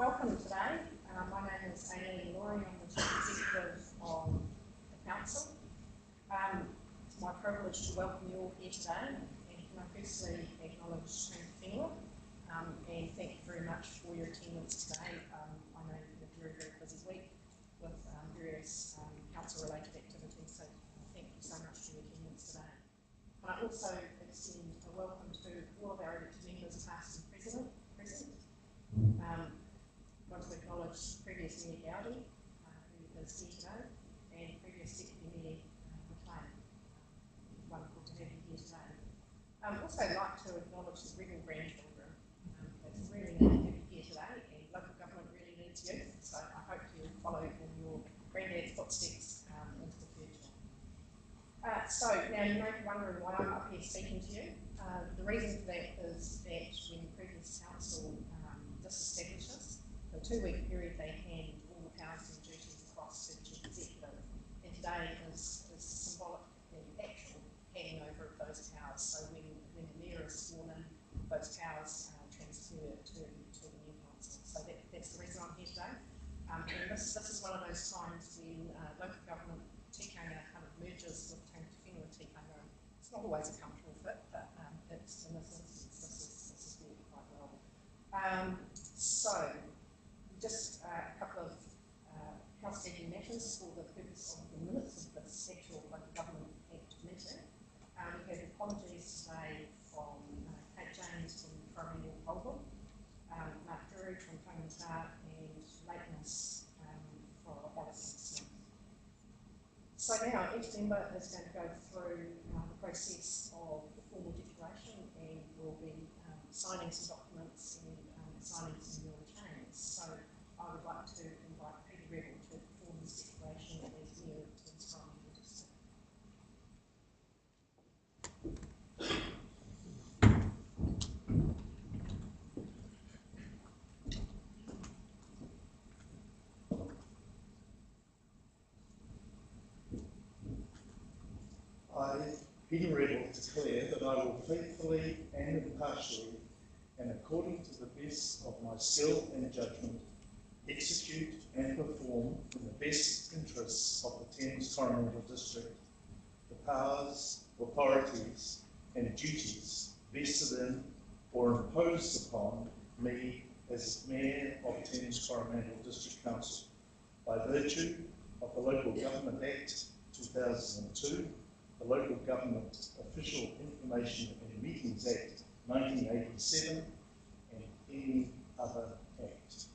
welcome today. My name is Amy Laurie. I'm the Chief Executive of the Council. It's my privilege to welcome you all here today, and can I firstly acknowledge Thames and thank you very much for your attendance today. I know you've had a very, very busy week with various council-related activities, so thank you so much for your attendance today. And I also extend a welcome to all of our elected members, past and present. I want to acknowledge previous Mayor Gowdy, who is here today, and previous Deputy Mayor McLean. Wonderful to have you here today. I'd also like to acknowledge the regal grandchildren. It's really neat to have you here today, and local government really needs you, so I hope you'll follow in your granddad's footsteps into the future. So now you may be wondering why I'm up here speaking to you. The reason for that is that when the previous council disestablished us, for a 2-week period they hand all the powers and duties across to the Chief Executive, and today is symbolic, the actual handing over of those powers. So when the Mayor is sworn in, those powers transfer to the new council. So that's the reason I'm here today. And this is one of those times when local government tikanga kind of merges with Thames tikanga. It's not always a comfortable fit, but it's, in this instance, this is worked quite well. So, just a couple of housekeeping matters for the purpose of the minutes of this actual local government act meeting. We have apologies today from Kate James from Coromandel, Mark Drury from Thames and lateness for Alison Smith. So now each member is going to go through the process of the formal declaration, and we'll be signing some documents and signing some new chains. So I would like to invite Peter Rebel to perform this declaration as Mayor of Thames District. I, Peter Rebel, declare that I will faithfully and impartially, and according to the best of my skill and judgment, execute and perform in the best interests of the Thames Coromandel District the powers, authorities and duties vested in or imposed upon me as Mayor of Thames Coromandel District Council by virtue of the Local Government Act 2002, the Local Government Official Information and Meetings Act 1987, and any other act.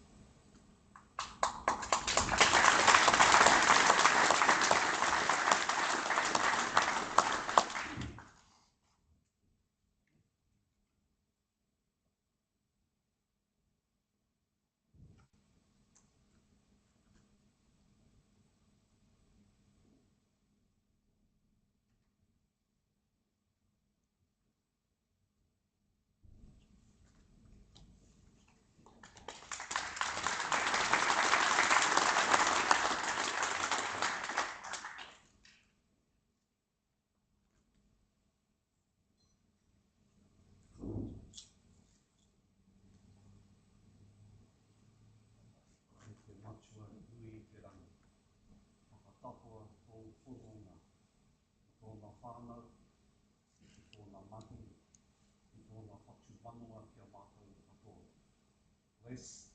Bless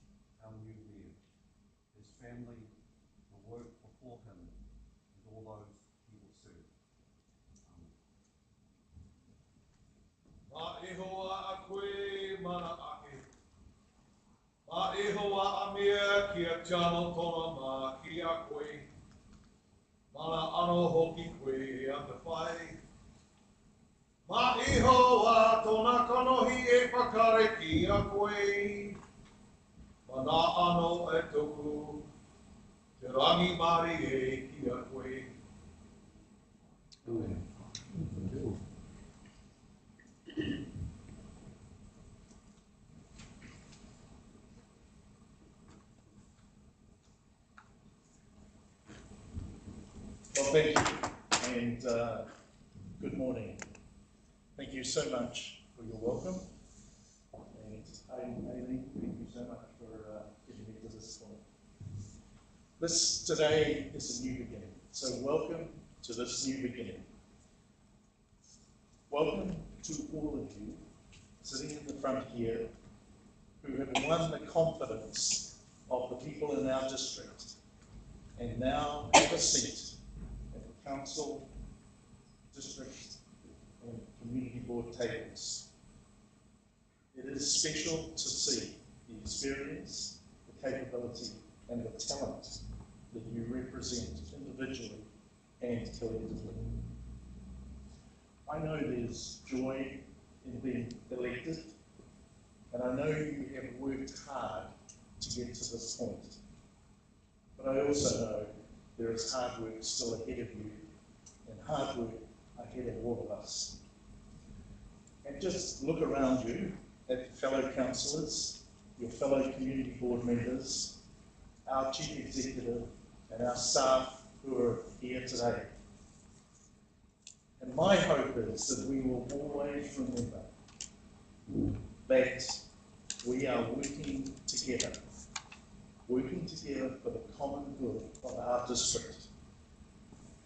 our new Mayor, his family, the work before him, and all those he will serve. Ma ihoa a koe mana ake. Ma ihoa a mea ki a tano tona ma ki a koe. Mana ano hoki koe e anga whai. Ma ihoa tona kanohi e whakare ki a koe. Mana ano e toku, te rangi mari e ki a koe. Well, thank you, and good morning. Thank you so much for your welcome. And Amy, thank you so much for giving This today is a new beginning, so welcome to this new beginning. Welcome to all of you sitting in the front here who have won the confidence of the people in our district and now have a seat at the council, district and community board tables. It is special to see the experience, the capability and the talent that you represent individually and collectively. I know there's joy in being elected, and I know you have worked hard to get to this point. But I also know there is hard work still ahead of you, and hard work ahead of all of us. And just look around you at fellow councillors, your fellow community board members, our chief executive, and our staff who are here today. And my hope is that we will always remember that we are working together for the common good of our district.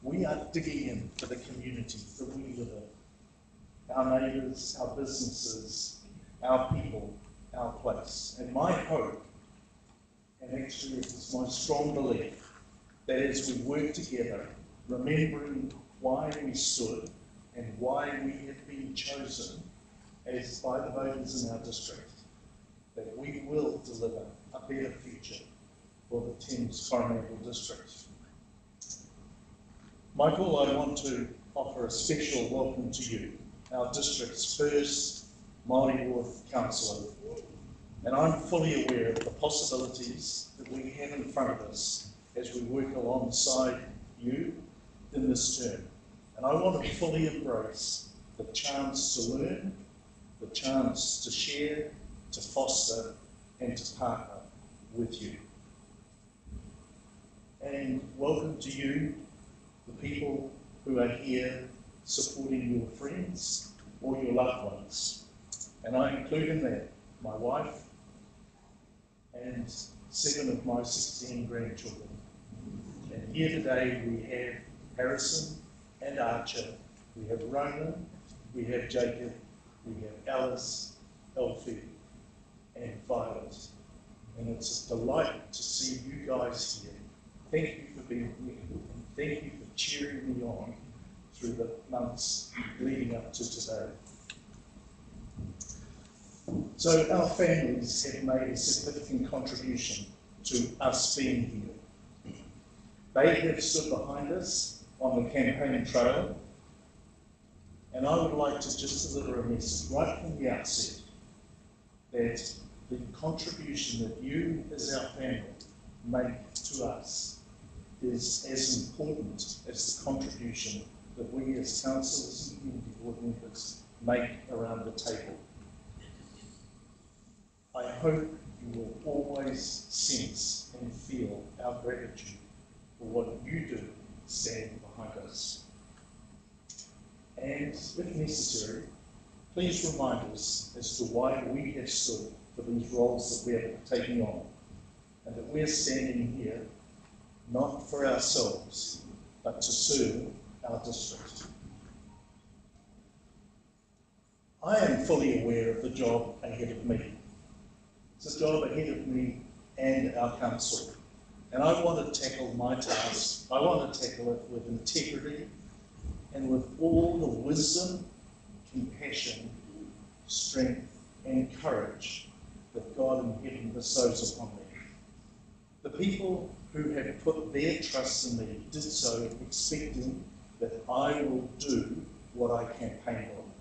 We are digging in for the community that we live in, our neighbours, our businesses, our people, our place. And my hope, and actually it's my strong belief, that as we work together, remembering why we stood and why we have been chosen as by the voters in our district, that we will deliver a better future for the Thames Coromandel district. Michael, I want to offer a special welcome to you, our district's first Māori Ward councillor. And I'm fully aware of the possibilities that we have in front of us as we work alongside you in this term. And I want to fully embrace the chance to learn, the chance to share, to foster, and to partner with you. And welcome to you, the people who are here supporting your friends or your loved ones. And I include in that my wife and 7 of my 16 grandchildren. And here today we have Harrison and Archer, we have Ronan, we have Jacob, we have Alice, Elfie, and Violet. And it's a delight to see you guys here. Thank you for being here, and thank you for cheering me on through the months leading up to today. So our families have made a significant contribution to us being here. They have stood behind us on the campaign trail, and I would like to just deliver a message right from the outset that the contribution that you as our family make to us is as important as the contribution that we as councillors and community board members make around the table. I hope you will always sense and feel our gratitude for what you do standing behind us. And if necessary, please remind us as to why we have stood for these roles that we are taking on, and that we're standing here not for ourselves, but to serve our district. I am fully aware of the job ahead of me. It's a job ahead of me and our council. And I want to tackle my task. I want to tackle it with integrity and with all the wisdom, compassion, strength, and courage that God in heaven bestows upon me. The people who have put their trust in me did so expecting that I will do what I campaigned on.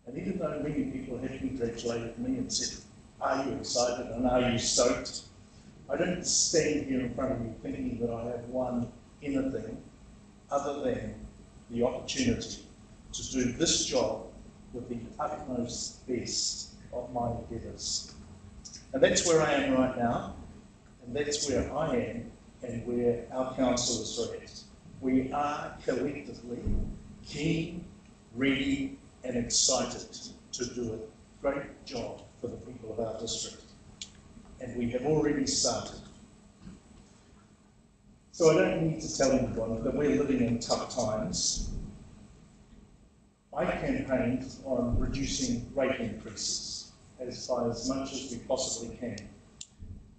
And even though many people have congratulated me and said, "Are you excited and are you stoked?" I don't stand here in front of you thinking that I have won anything other than the opportunity to do this job with the utmost best of my endeavours. And that's where I am right now, and that's where I am and where our councillors are at. We are collectively keen, ready and excited to do a great job for the people of our district. And we have already started. So I don't need to tell anyone that we're living in tough times. I campaigned on reducing rate increases by as much as we possibly can.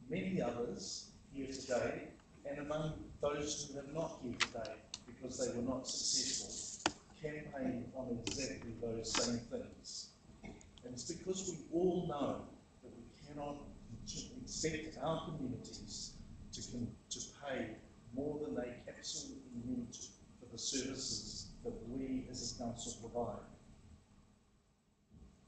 Many others here today, and among those who have not here today because they were not successful, campaigned on exactly those same things. And it's because we all know that we cannot expect our communities to pay more than they absolutely need for the services that we as a council provide.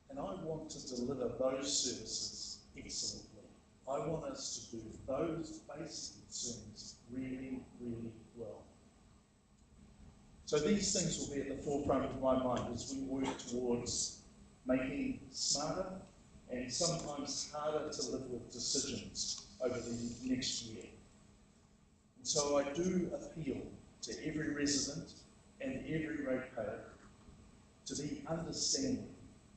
And I want to deliver those services excellently. I want us to do those basic concerns really, really well. So these things will be at the forefront of my mind as we work towards making smarter and sometimes harder to live with decisions over the next year. And so I do appeal to every resident and every ratepayer to be understanding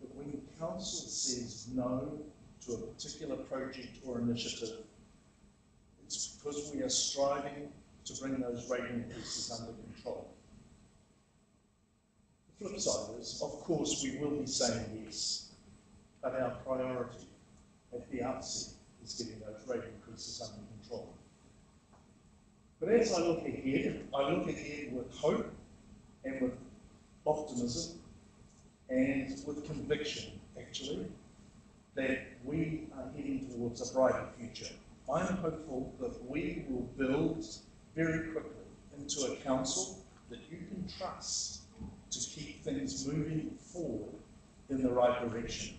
that when council says no to a particular project or initiative, it's because we are striving to bring those rate increases under control. The flip side is, of course, we will be saying yes, but our priority at the outset is getting those rate increases under control. But as I look ahead with hope and with optimism and with conviction, actually, that we are heading towards a brighter future. I'm hopeful that we will build very quickly into a council that you can trust to keep things moving forward in the right direction.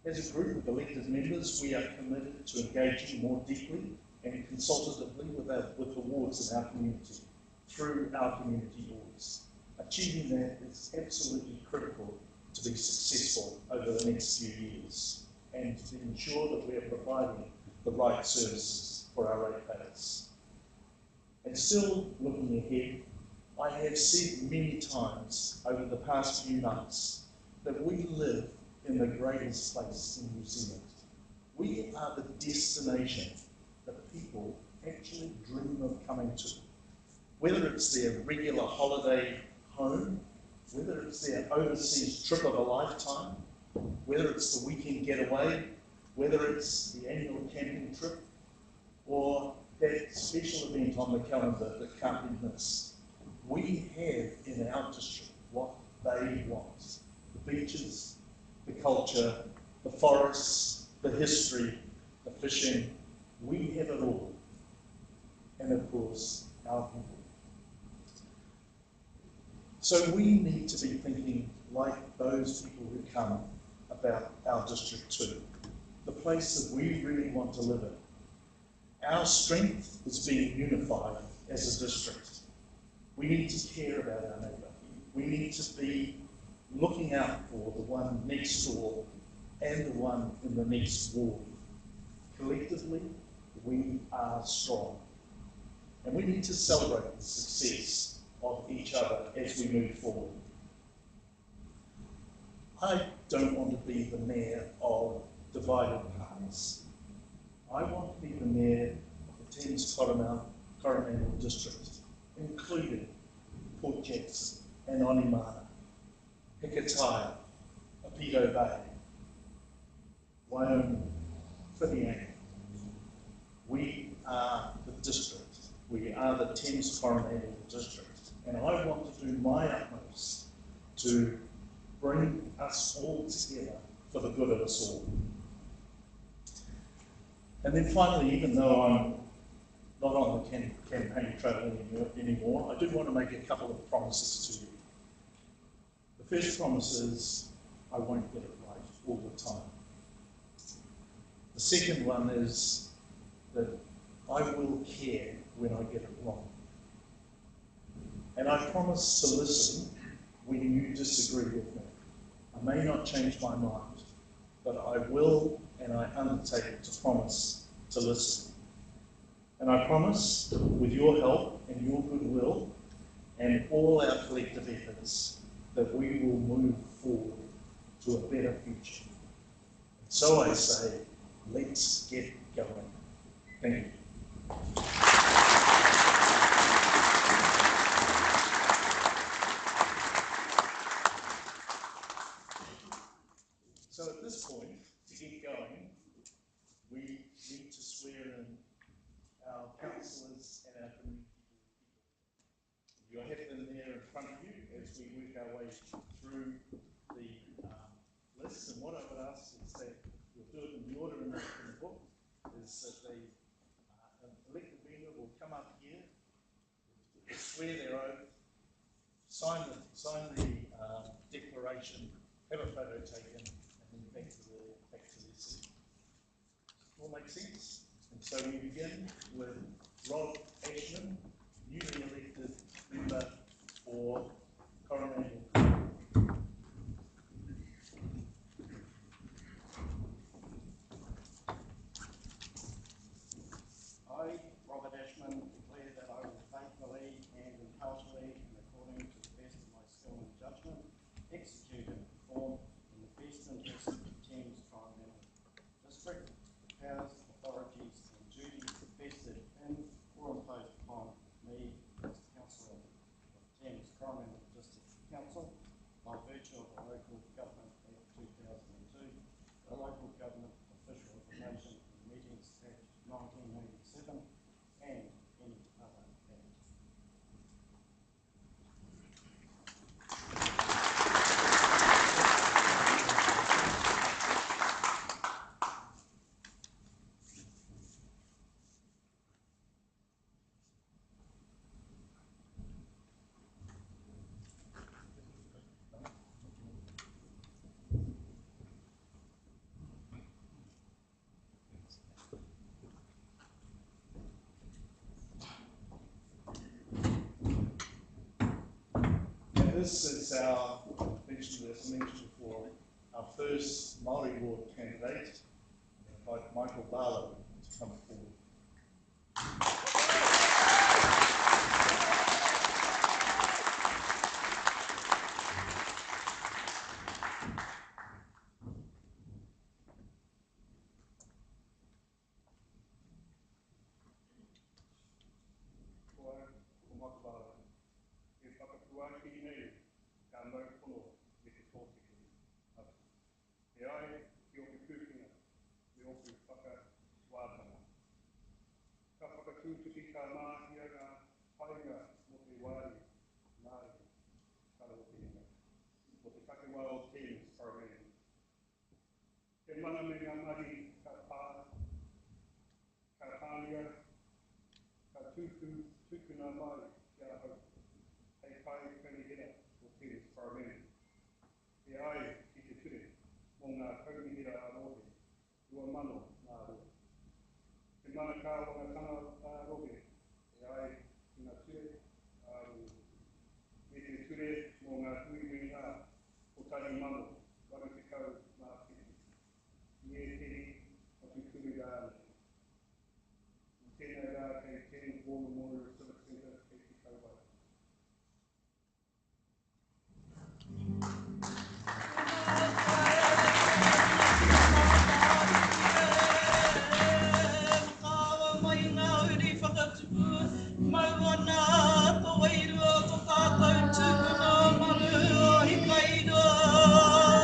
As a group of elected members, we are committed to engaging more deeply and consultatively with the wards in our community, through our community boards. Achieving that is absolutely critical to be successful over the next few years and to ensure that we are providing the right services for our ratepayers. And still looking ahead, I have said many times over the past few months that we live in the greatest place in New Zealand. We are the destination that people actually dream of coming to. Whether it's their regular holiday home, whether it's their overseas trip of a lifetime, whether it's the weekend getaway, whether it's the annual camping trip, or that special event on the calendar that can't be missed. We have in our district what they want. The beaches, the culture, the forests, the history, the fishing. We have it all. And of course, our people. So we need to be thinking like those people who come about our district too. The place that we really want to live in. Our strength is being unified as a district. We need to care about our neighbour. We need to be looking out for the one next door and the one in the next ward. Collectively, we are strong. And we need to celebrate the success of each other as we move forward. I don't want to be the mayor of divided parties. I want to be the mayor of the Thames Coromandel district, including Port Jackson and Onimana, Hikataya, Apido Bay, Wyoming, Whitianga. We are the district. We are the Thames Coromandel district. And I want to do my utmost to bring us all together for the good of us all. And then finally, even though I'm not on the campaign trail anymore, I do want to make a couple of promises to you. The first promise is I won't get it right all the time. The second one is that I will care when I get it wrong. And I promise to listen when you disagree with me. I may not change my mind, but I will and I undertake to promise to listen. And I promise, with your help and your goodwill and all our collective efforts, that we will move forward to a better future. So I say, let's get going. Thank you. we need to swear in our councillors and our community people. You have them there in front of you as we work our way through the lists. And what I would ask is that you'll do it in the order in the book, is that the elected member will come up here, swear their oath, sign the declaration, have a photo taken, and then back to their seat. All make sense? And so we begin with Rob Ashman, newly elected member for Coromandel. I, Robert Ashman, declare that I will faithfully and impartially and according to the best of my skill and judgment execute and perform in the best interest of the Thames Triennial District the powers, authorities and duties vested in or imposed upon me as Councillor of Thames Coromandel District Council by virtue of the Local Government Act 2002, the Local Government Official Information and Meetings Act 1987, and any other act. This is our, mentioned this, mentioned before, our first Māori Ward candidate. I invite Michael Barlow to come forward. Mana me ngā mari ka pā, ka pānia, ka tūkuna mai kia hau, hei pai kanihira o Thames Coromandel. He ai ki te ture mō ngā kaunihira arohe, ua mano ngā roa. He mana ka wanga tana arohe, he ai ki ngā ture arohe. Me te ture mō ngā tuiwi ngā o tani mano, wanga te kau ngā whiti. Ie teri o te turi rāne. I tēnei rā kei Thames Water Civic Centre kei te kauwai. Maua nā, tō wairu, tō tātou tūpuna maru, hi kainoa.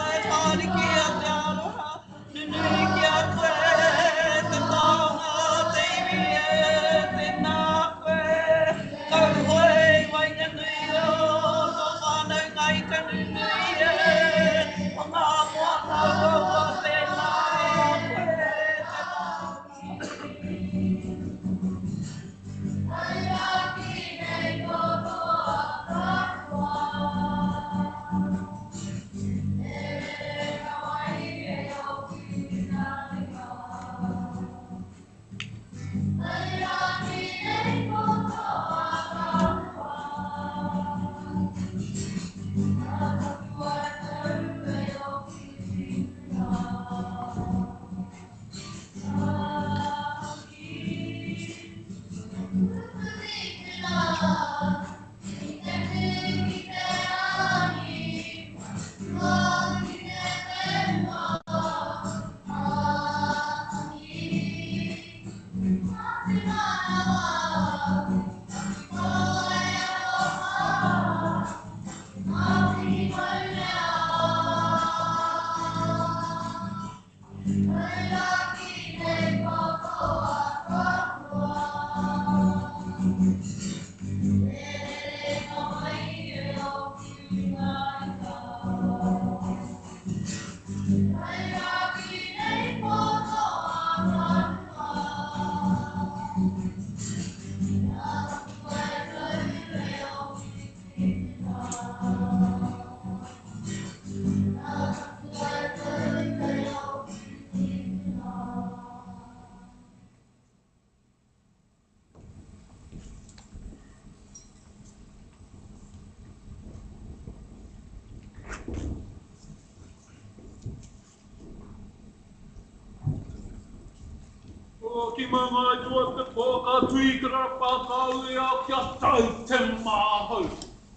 ki manga tua te poka tui kara pākau ea kia tau te māhau.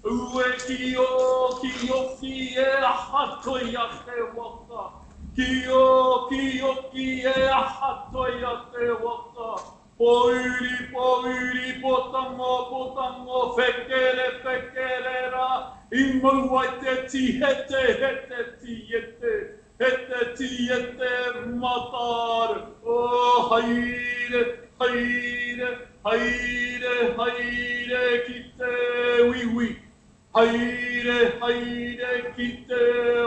Ue ki o ki e aha toi a te waka. Ki o ki e aha toi a te waka. Pouri, potango, whekere rā. I maua i te ti hete matāre. Oh, haire ki te wiwi. Haire ki te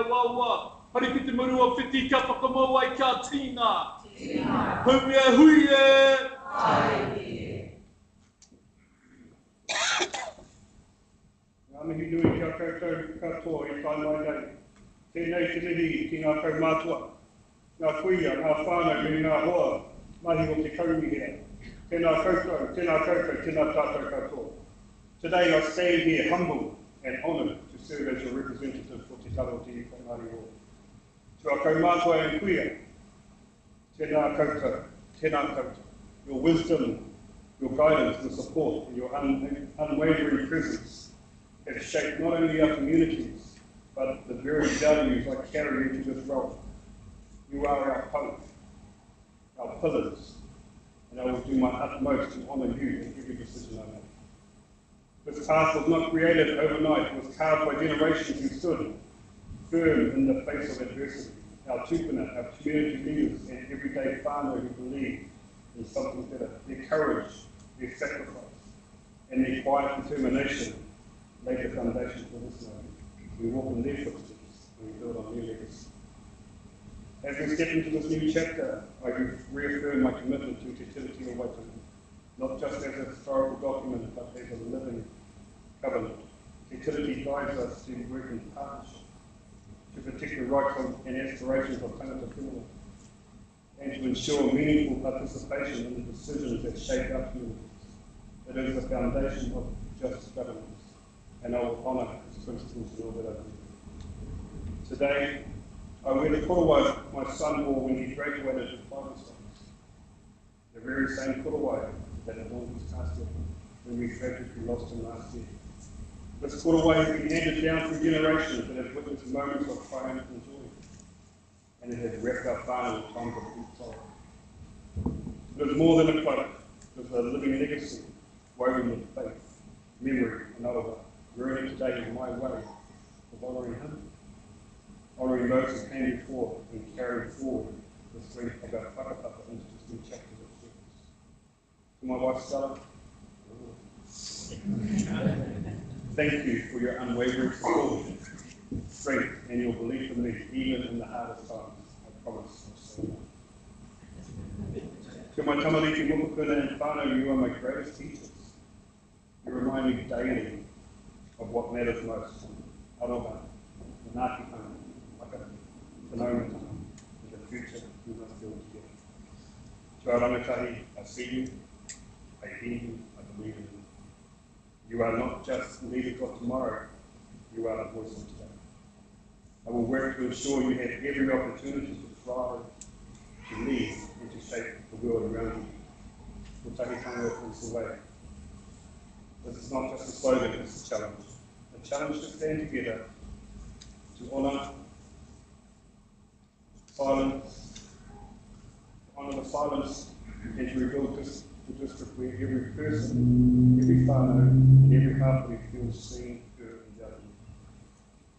wawa. Hari ki te murua whiti kia whakamau ai kia tīna. Huie. Ngā mihi nui kia koutou katoa I tai mai nei. Tēnei te mihi ki ngā kaumātua, ngā kuia, ngā whānau me ngā hoa, mahi o te kaumihia. Tēnā koutou, tēnā tātou katoa. Today I stand here humble and honoured to serve as your representative for Te Taro Te Ika Māori Ora. To our kaumātua and kuia, tēnā koutou, your wisdom, your guidance and support and your unwavering presence have shaped not only our communities, but the very values I carry into this role. You are our hope, our pillars, and I will do my utmost to honour you in every decision I make. This path was not created overnight, it was carved by generations who stood firm in the face of adversity. Our tupuna, our community leaders, and everyday whānau who believe in something better. Their courage, their sacrifice, and their quiet determination laid the foundation for this moment. We walk in their footsteps and we build on their legacy. As we step into this new chapter, I reaffirm my commitment to Te Tiriti o Waitangi, not just as a historical document, but as a living covenant. Te Tiriti guides us to work in partnership, to protect the rights and aspirations of tangata whenua, and to ensure meaningful participation in the decisions that shape our communities. It is the foundation of just governance, and I will honour its principles in all that I do. Today, I wear the korowai my son wore when he graduated his private schools. The very same korowai that adorned his casket when we tragically lost him last year. This korowai has been handed down through generations that have witnessed moments of triumph and joy, and it has wrapped our whānau in times of deep sorrow. It is more than a cloak, it is a living legacy woven with faith, memory, and aroha. Wearing it today is my way of honouring him, honouring those who came before and carried forward the strength of our whakapapa into this new chapter of service. To my wife Stella, thank you for your unwavering support, strength, and your belief in me, even in the hardest times. I promise I'll stay on. To my tamariki mokopuna and whānau, you are my greatest teachers. You remind me daily of what matters most. Aroha, the Ngāti Tanga, Waka, Whanau Tanga, in the future we must build together. To our rangatahi, I see you, I hear you, I believe in you. You are not just leaders of tomorrow, you are the voice of today. I will work to ensure you have every opportunity to thrive, to lead, and to shape the world around you. Kotahi Tanga is the way. This is not just a slogan, it's a challenge. A challenge to stand together, to honour the silence, and to rebuild the district where every person, every whānau, and every hapori feels seen, heard, and valued.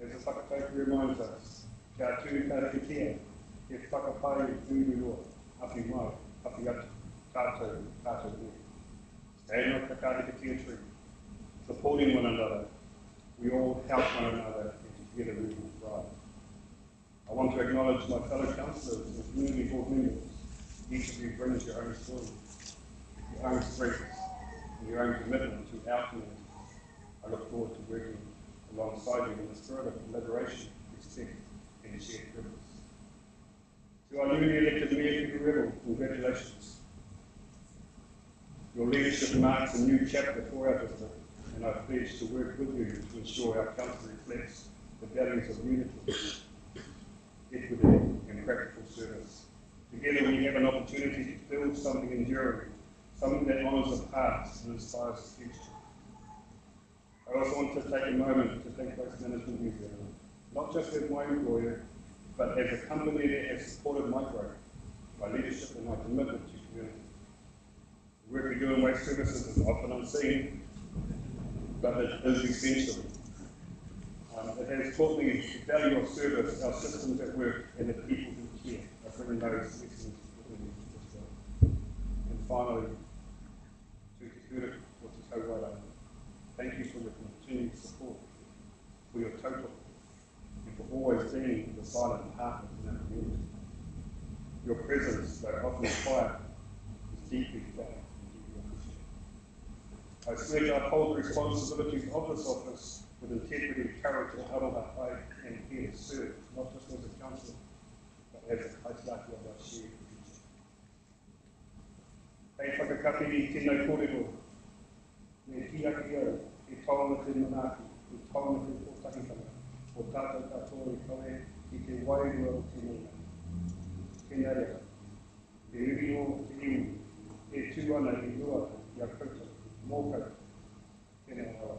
As the whakataukī reminds us, kia tū karakia, he whakapai tūru roa, hapi mai, hapi atu, tātou me. Stand up the tree, supporting one another. We all help one another, and together we will thrive. I want to acknowledge my fellow councillors and community board members. Each of you brings your own story, your own strengths, and your own commitment to our community. I look forward to working alongside you in the spirit of collaboration, respect, and shared purpose. To our newly elected Mayor, Peter Rebel, congratulations. Your leadership marks a new chapter for our district, and I pledge to work with you to ensure our council reflects the values of unity, equity, and practical service Together we have an opportunity to build something enduring, something that honours the past and inspires the future. I also want to take a moment to thank Waste Management New Zealand, not just as my employer, but as a company that has supported my growth, my leadership and my commitment to community. The work we do in waste services is often unseen, but it is essential. It has taught me the value of service, our systems at work, and the people who care. I bring those lessons within this job. And finally, to Te Kura, or Te Tauwara, thank you for your continued support, for your total, and for always being the silent partner in our community. Your presence, though often quiet, is deeply felt and deeply appreciated. I swear to uphold the responsibilities of this office with integrity, courage, and aroha I am here to serve, not just as a councillor, but as a kaitiaki of our shared future. Hei whakakapi I tēnei kōrero, me tiaki au, e taonga te manaki, e taonga te pōtahitanga, o tātou katoa I kawe I te wairua o te mea. Kēnei rea, te uri o te iwi, e tū ana I rua I a koutou, mō koutou, tēnei awa.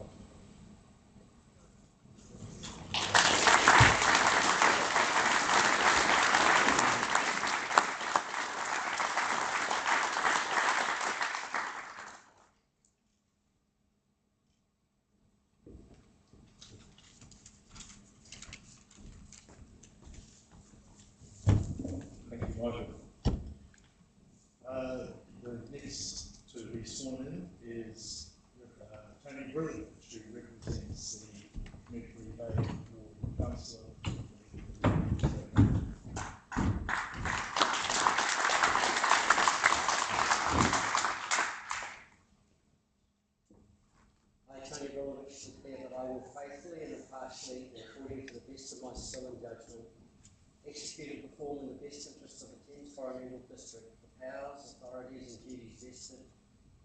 The next to be sworn in is Tony Brilliant, who represents the Mercury Bay Ward Councillor. I, Tony Brilliant, declare that I will faithfully and impartially, and according to the best of my skill and judgment, execute and perform in the best interest of the Thames Coromandel District the powers, authorities and duties vested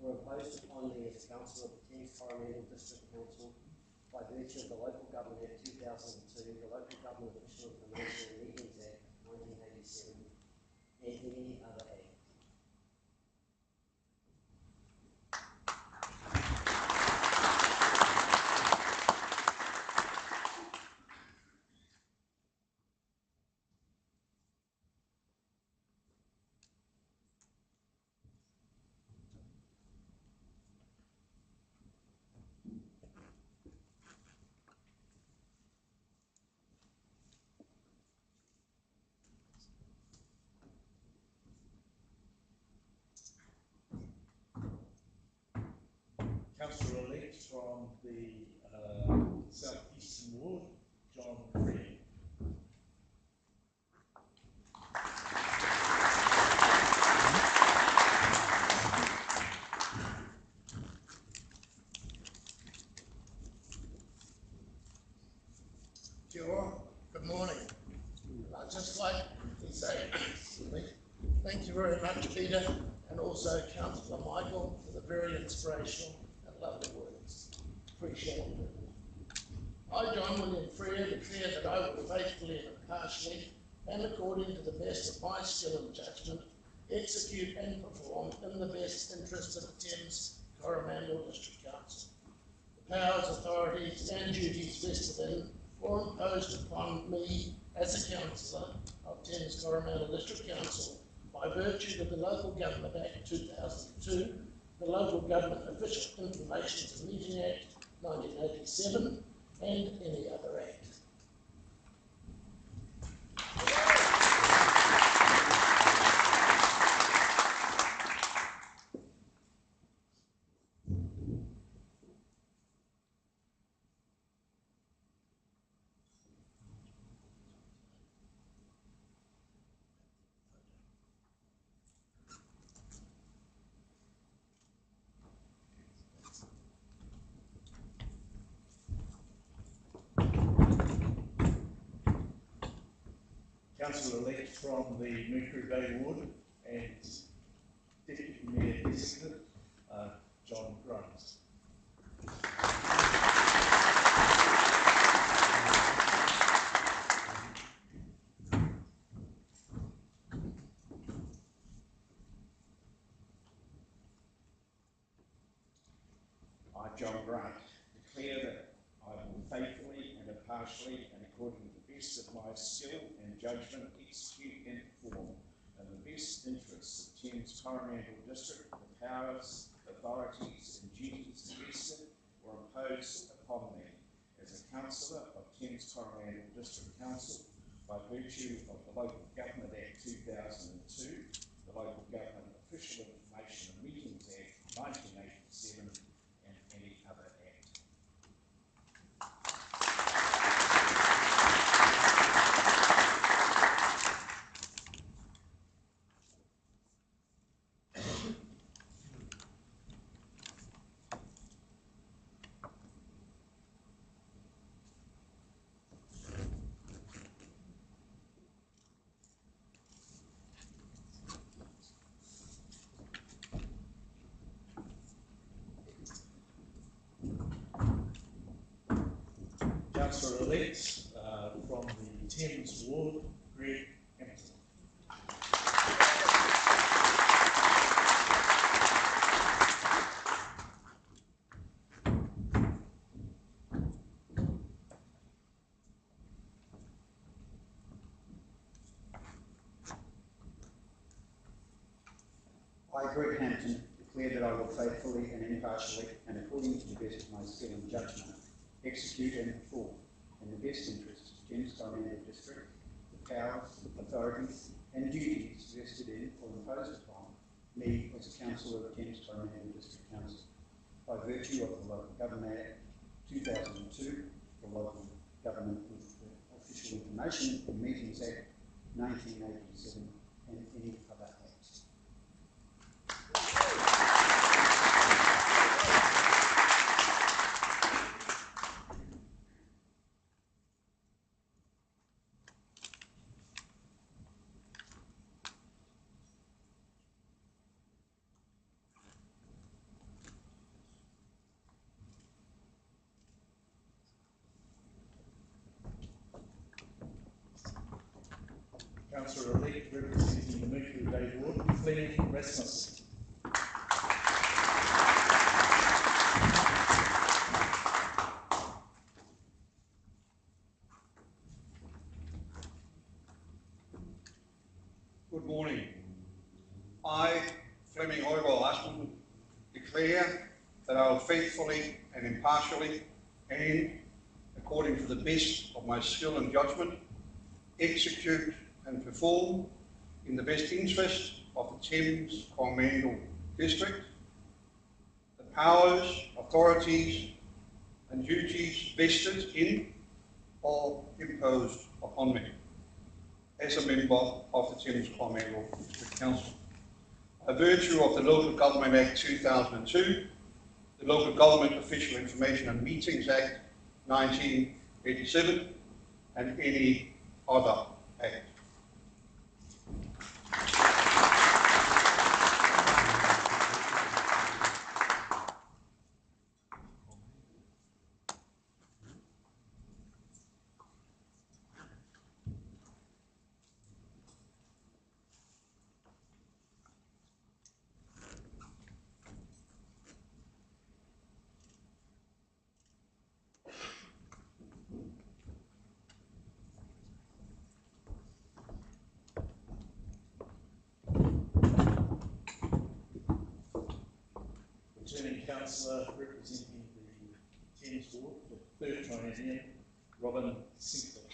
or imposed upon me as Councillor of the Thames Coromandel District Council by virtue of the Local Government Act 2002, the Local Government Official Information and Meetings Act 1987, and any other act. Councillor-elect from the South Eastern Ward, John Green. Kia ora. Good morning. I'd just like to say thank you very much, Peter, and also Councillor Michael for the very inspirational and lovely words. Appreciate it. I, John William Freer, declare that I will faithfully and impartially, and according to the best of my skill and judgment, execute and perform in the best interest of the Thames Coromandel District Council the powers, authorities and duties vested in or imposed upon me as a councillor of Thames Coromandel District Council by virtue of the Local Government Act 2002, the Local Government Official Information and Meeting Act 1987, and any other act. Councillor-elect from the Mercury Bay Ward and Deputy Mayor Designate, John Grimes. John Grant, declare that I will faithfully and impartially and according to the best of my skill and judgment execute and perform in the best interests of Thames Coromandel District the powers, authorities and duties invested or imposed upon me as a councillor of Thames Coromandel District Council by virtue of the Local Government Act 2002, the Local Government Official Information and Meetings Act 1987 and any other act. Councillor-elect from the Thames Ward, Greg Hampton. I, Greg Hampton, declare that I will faithfully and impartially and according to the best of my skill and judgment execute and perform in the best interests of Thames Coromandel District the powers, authorities and duties vested in or imposed upon me as a councillor of Thames Coromandel District Council by virtue of the Local Government Act 2002, the Local Government Official Information and Meetings Act 1987 and any other act. Councillor-elect representing the Mercury Bay Ward, Fleming Rasmussen. Good morning. I, Fleming Rasmussen, declare that I will faithfully and impartially and according to the best of my skill and judgment execute and perform in the best interest of the Thames Coromandel District the powers, authorities and duties vested in or imposed upon me as a member of the Thames Coromandel District Council by virtue of the Local Government Act 2002, the Local Government Official Information and Meetings Act 1987 and any other act. Returning councillor representing the Thames Ward, the third triennium, Robin Sinclair.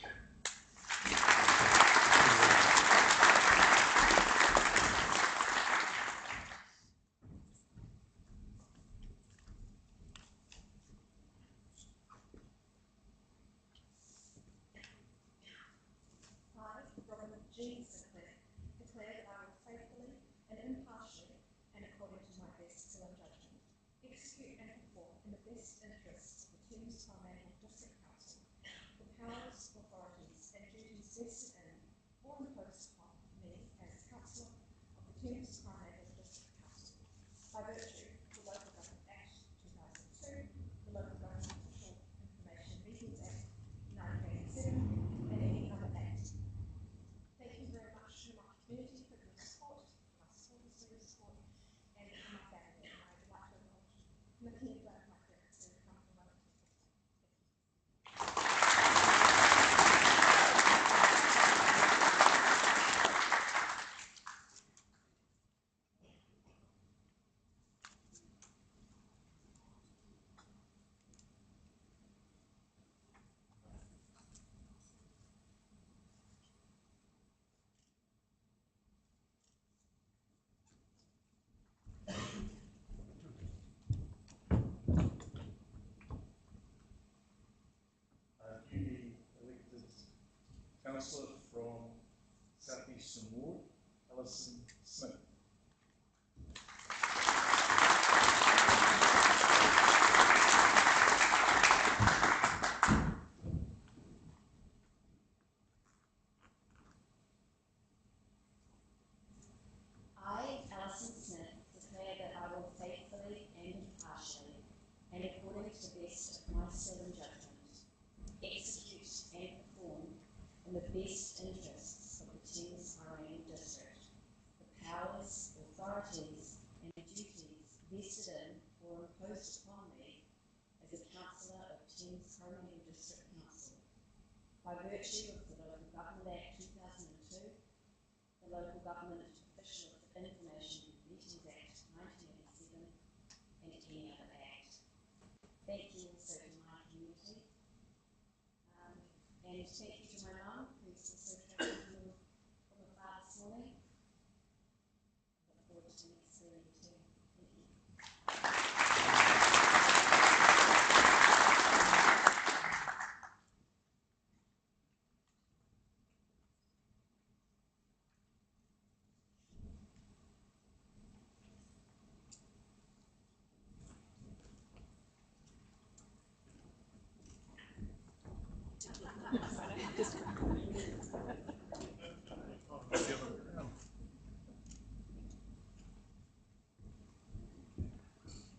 I, Robin G. Sinclair, declare that I will faithfully and impartially and according to my best skill and judgment execute and perform in the best interests of the Thames Coromandel District Council the powers, authorities and duties vested in or imposed upon me as councillor of the Thames Coromandel District Council by virtue of the Local Government Act 2002, the Local Government Official Information Meetings Act 1987 and any other act. Thank you very much to my community for your support, my supporters for your support, and to my family. And I would like to acknowledge my parents councillor from South Eastern Ward, Alison Smith. I, Alison Smith, declare that I will faithfully and impartially, and according to the best of my skill and judgment, execute and perform in the best interests of the Thames district the powers, authorities, and duties vested in or imposed upon me as a councillor of Thames Coromandel District Council by virtue of the Local Government Act 2002, the Local Government Officials of Information Meetings Act 1987, and any other act. Thank you also to my community, and thank you to my mum, who's also travelling from afar this morning. I look forward to next year too. Thank you.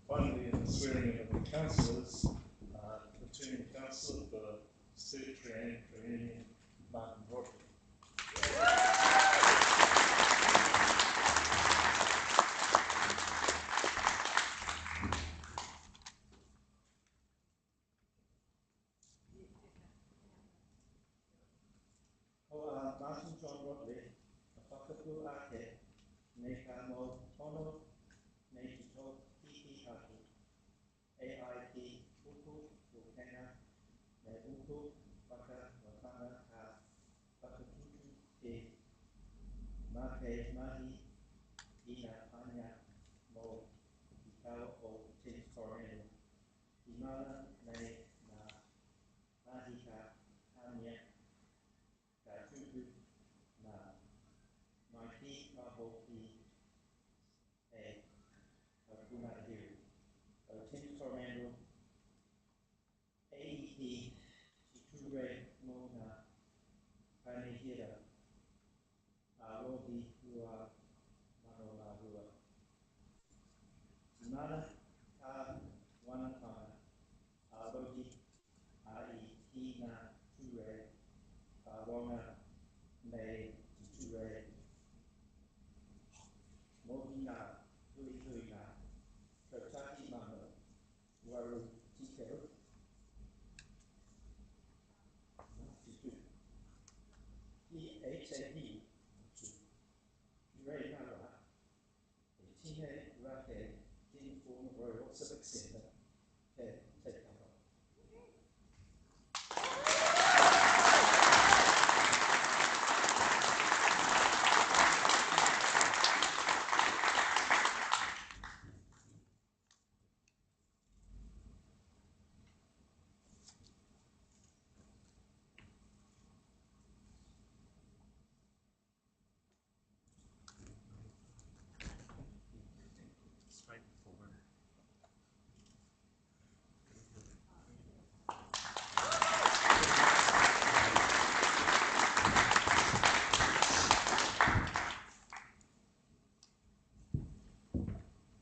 Finally, in the swearing in of the councillors, returning councillor for third triennium, Martin Rodley. Martin John Rodley, a whakapu ake, nei ka mo tono, nei ki tō tiki atu, e ai ki uku o kenga, nei uku waka watanga ka whakatutu te mā kei mahi I ngā pāngia mō I tau o Thames Coromandel. I mana nei ngā mahi ka pāngia ka tutu nā mai ki ka hoki e au puna hiru. O Thames Coromandel e I ture mō ngā kainehira a rohi ua mano ngā rua. I mana ka wanatanga a rohi a I ngā ture a ronga nei Te ture mō ngā hui ngā kautaki mano waru tikau I HAP Rei Nawa e tine rake in form of Royal Civic Centre te kawa.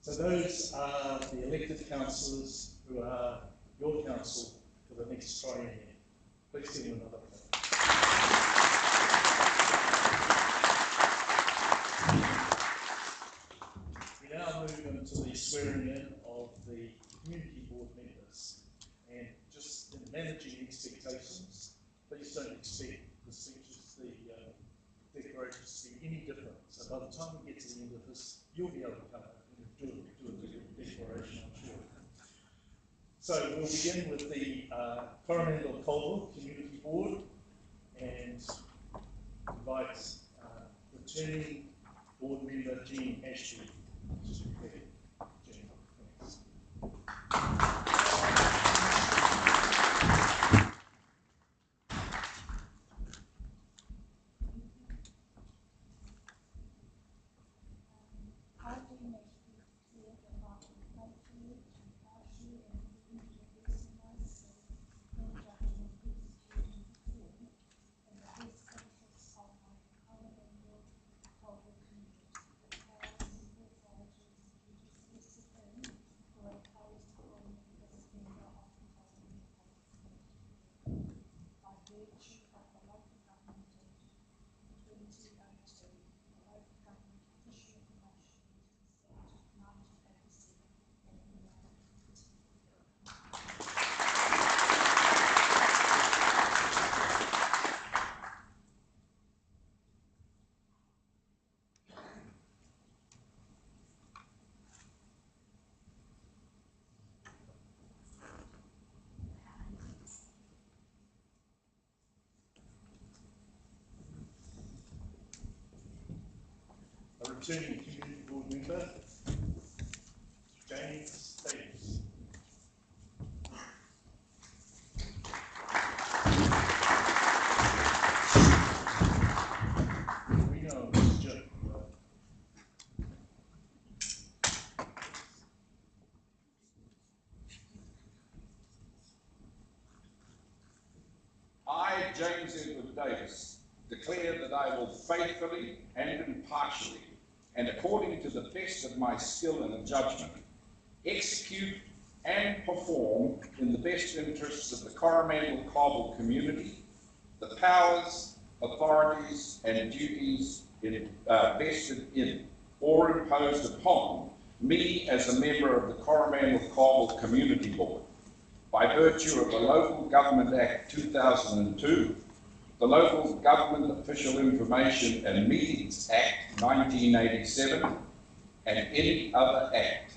So those are the elected councillors who are your council for the next triennium. Please give them another clap. We now move into the swearing in of the community board members. And just in managing expectations, please don't expect the speeches, the declarations to be any different. So by the time we get to the end of this, you'll be able to come up and do a declaration, I'm sure. So we'll begin with the Coromandel Colville Community Board and invite returning board member Jean Ashby to prepare. Jean, thanks. returning community board member, James Thames. We know it's just I, James Edward Davis, declare that I will faithfully and impartially, and according to the best of my skill and judgment, execute and perform in the best interests of the Coromandel Cobble community the powers, authorities and duties vested in or imposed upon me as a member of the Coromandel Cobble Community Board by virtue of the Local Government Act 2002, the Local Government Official Information and Meetings Act 1987, and any other act.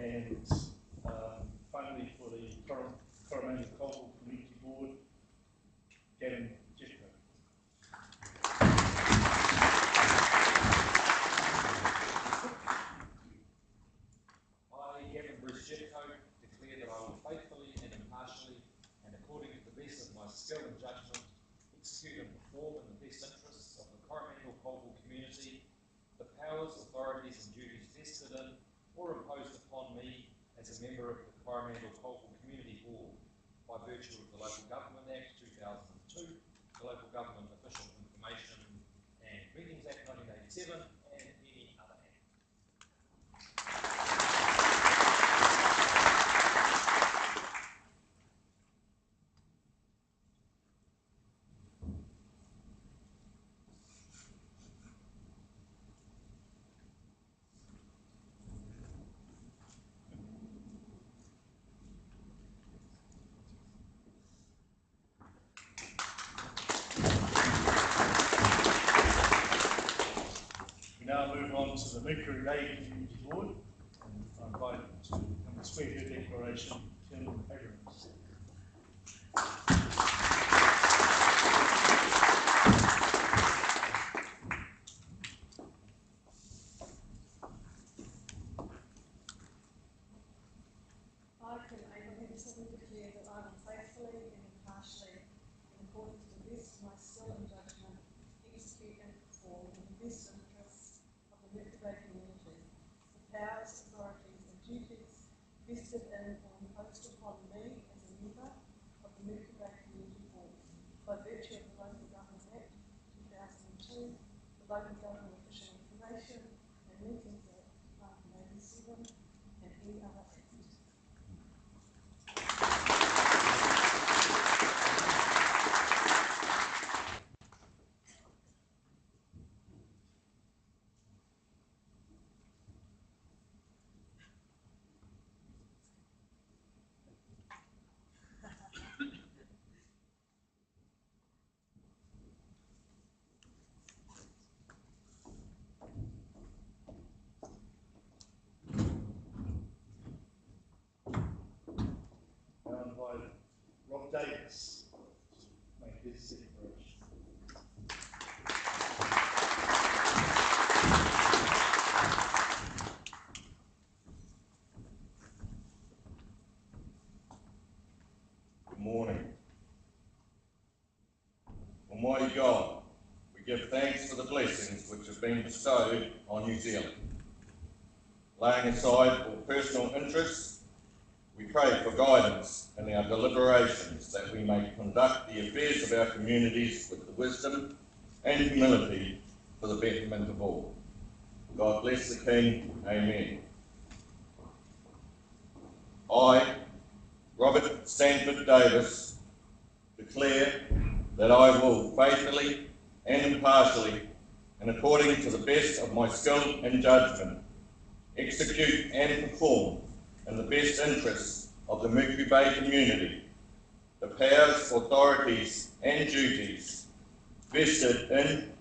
and finally for the Coromandel Cobble Community Board, Gavin Jeffco. I, Gavin Bruce Jeffco, declare that I will faithfully and impartially, and according to the best of my skill and judgment, execute and perform in the best interests of the Coromandel Cobble community the powers, authorities and duties vested in or imposed upon me as a member of the Coromandel Cobble Community Board by virtue of the Local Government Act 2002, the Local Government Official Information and Meetings Act 1987, and any other act. We now move on to the Mercury Bay Community Board, and I invite to come and swear her declaration, Tim Abrams. I can ably declare that I will faithfully and impartially, in accordance to the best of my skill and judgment, execute and perform in the best interests of the Mercury Bay community the powers, authorities and duties vested in or imposed upon me as a member of the Mercury Bay Community Board by virtue of the Local Government Act 2002, the Local Government Official Information and Meetings Act 1987, and any other act. Now invite Rob Davis to make his declaration. Good morning. Almighty God, we give thanks for the blessings which have been bestowed on New Zealand. Laying aside all personal interests, we pray for guidance in our deliberations that we may conduct the affairs of our communities with the wisdom and humility for the betterment of all. God bless the King. Amen. I, Robert Sanford Davis, declare that I will faithfully and impartially, and according to the best of my skill and judgment, execute and perform in the best interests of the Mercury Bay community the powers, authorities and duties vested in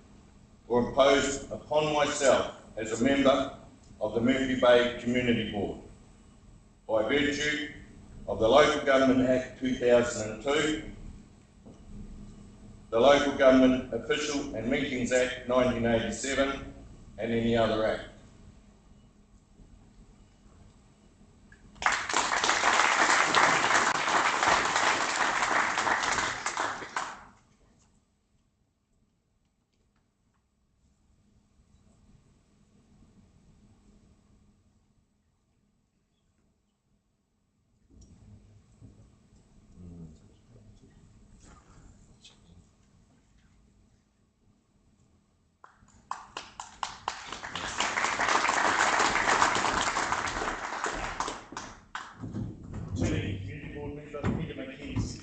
or imposed upon myself as a member of the Mercury Bay Community Board by virtue of the Local Government Act 2002, the Local Government Official and Meetings Act 1987, and any other act. Community Board member Peter McKenzie.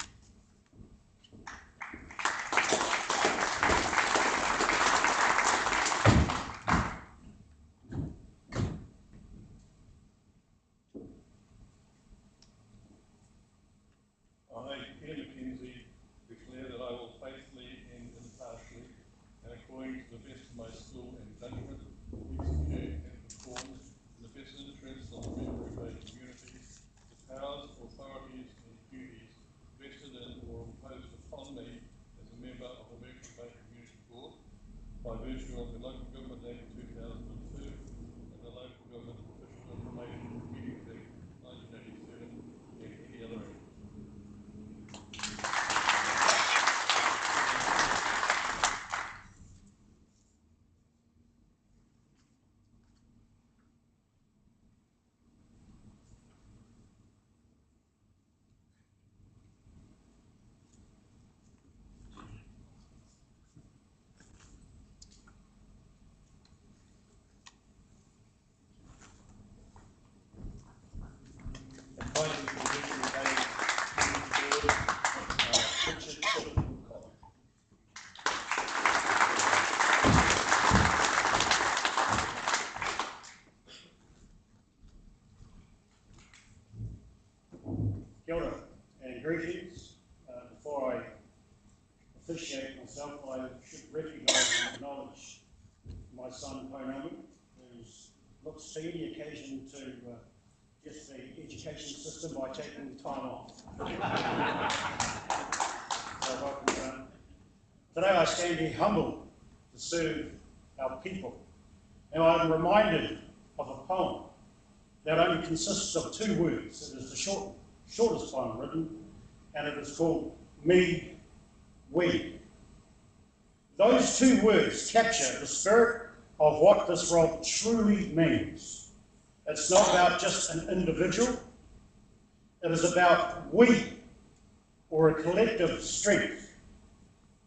I, Peter McKenzie, declare that I will faithfully and impartially, and according to the best of my skill and judgment, execute and perform in the best interests of the Mercury Bay communities the powers, authorities and duties vested in or imposed upon me as a member of the Mercury Bay Community Board by virtue of the Local Government Act 2002 and the Local Government Official Information and Meetings Act 1987 and any other act. Appointing to the Mercury Bay Community Board, Richard Woodcock. Kia ora and greetings. Before I officiate myself, I should recognise and acknowledge my son Coromandel, who looks to any occasion to just the education system by taking time off. So welcome, son. Today I stand here humbled to serve our people. And I'm reminded of a poem that only consists of 2 words. It is the shortest poem written, and it is called Me, We. Those 2 words capture the spirit of what this role truly means. It's not about just an individual. It is about we, or a collective strength,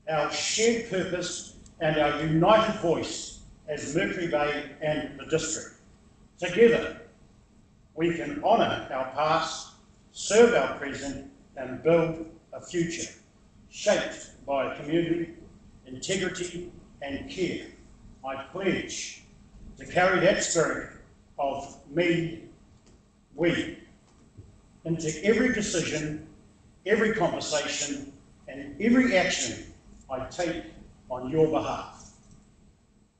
our shared purpose and our united voice as Mercury Bay and the district. Together, we can honour our past, serve our present and build a future shaped by community, integrity and care. I pledge to carry that spirit of me, we, into every decision, every conversation and every action I take on your behalf.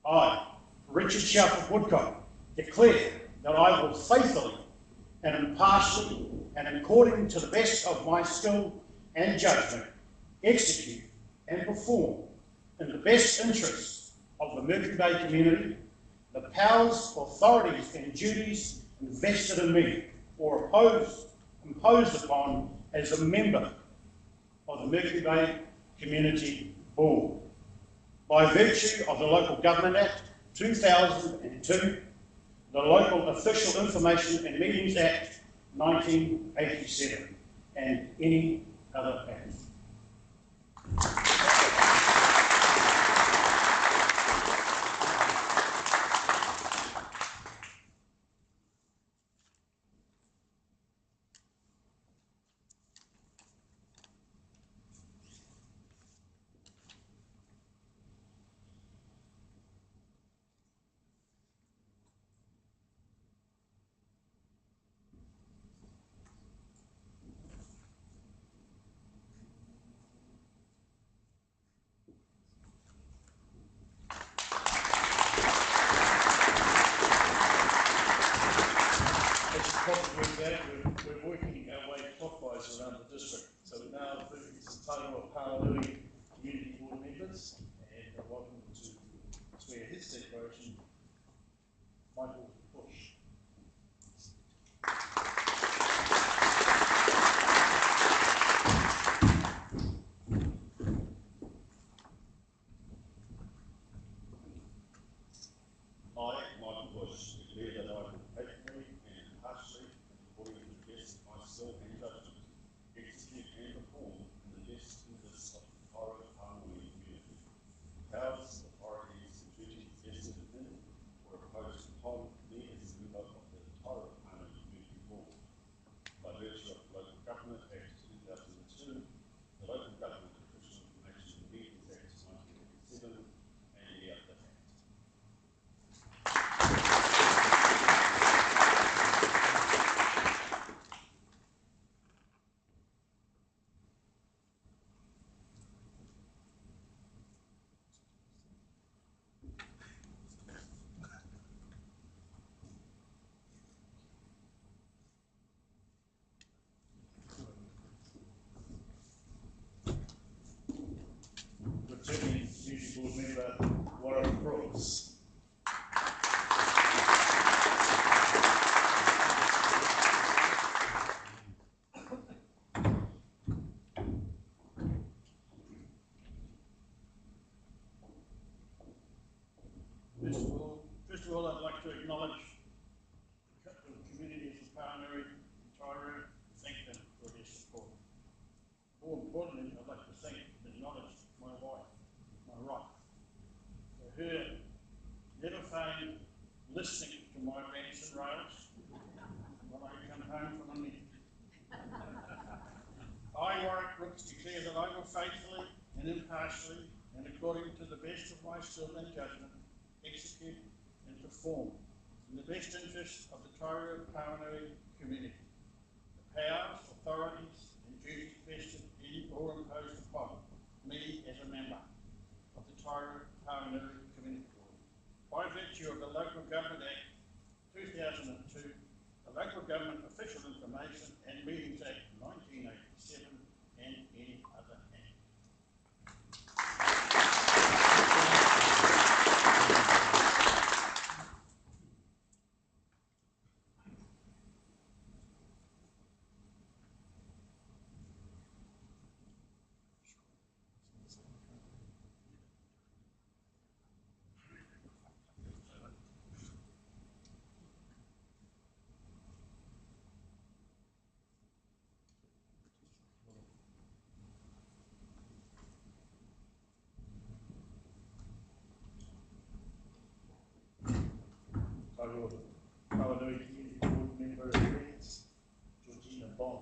I, Richard Shelford Woodcock, declare that I will faithfully and impartially and according to the best of my skill and judgment execute and perform in the best interests of the Mercury Bay community the powers, authorities and duties invested in me or imposed upon as a member of the Mercury Bay Community Board by virtue of the Local Government Act 2002, the Local Official Information and Meetings Act 1987 and any other act. we're working our way clockwise around the district. So we're now moving to the title of Paranui Community Board members, and I welcome to swear his declaration, Michael Bush. I, Michael Bush, declare that I will faithfully and impartially, according to the best of my skill and judgment, execute and perform in the best interests of the Tairo Paranui community, powers, authorities, and duties vested in or imposed upon me as a member of the Tairo Paranui Community Board, by virtue of the Local Government Act 2002, the Local Government Official Information Meetings Act 1987, and the other Act. Returning Community Board member Warren Brooks. First of all, I'd like to acknowledge the communities of Paranui and Tairo, and thank them for their support. More importantly, I'd like to thank and acknowledge my wife, my wife, for her never failing listening to my rants and rails when I come home from a meeting. I, Warwick Brooks, declare that I will faithfully and impartially and according to the best of my skill and judgment execute and perform in the best interest of the Tairo Paranui community the powers, authorities and duties vested in or imposed upon me as a member of the Tairo Paranui Community Board by virtue of the Local Government Act 2002, the Local Government Official Information and Meetings Act 1987, and any other act. Title of Paranui Community Board member emeritus, Georgina Bond.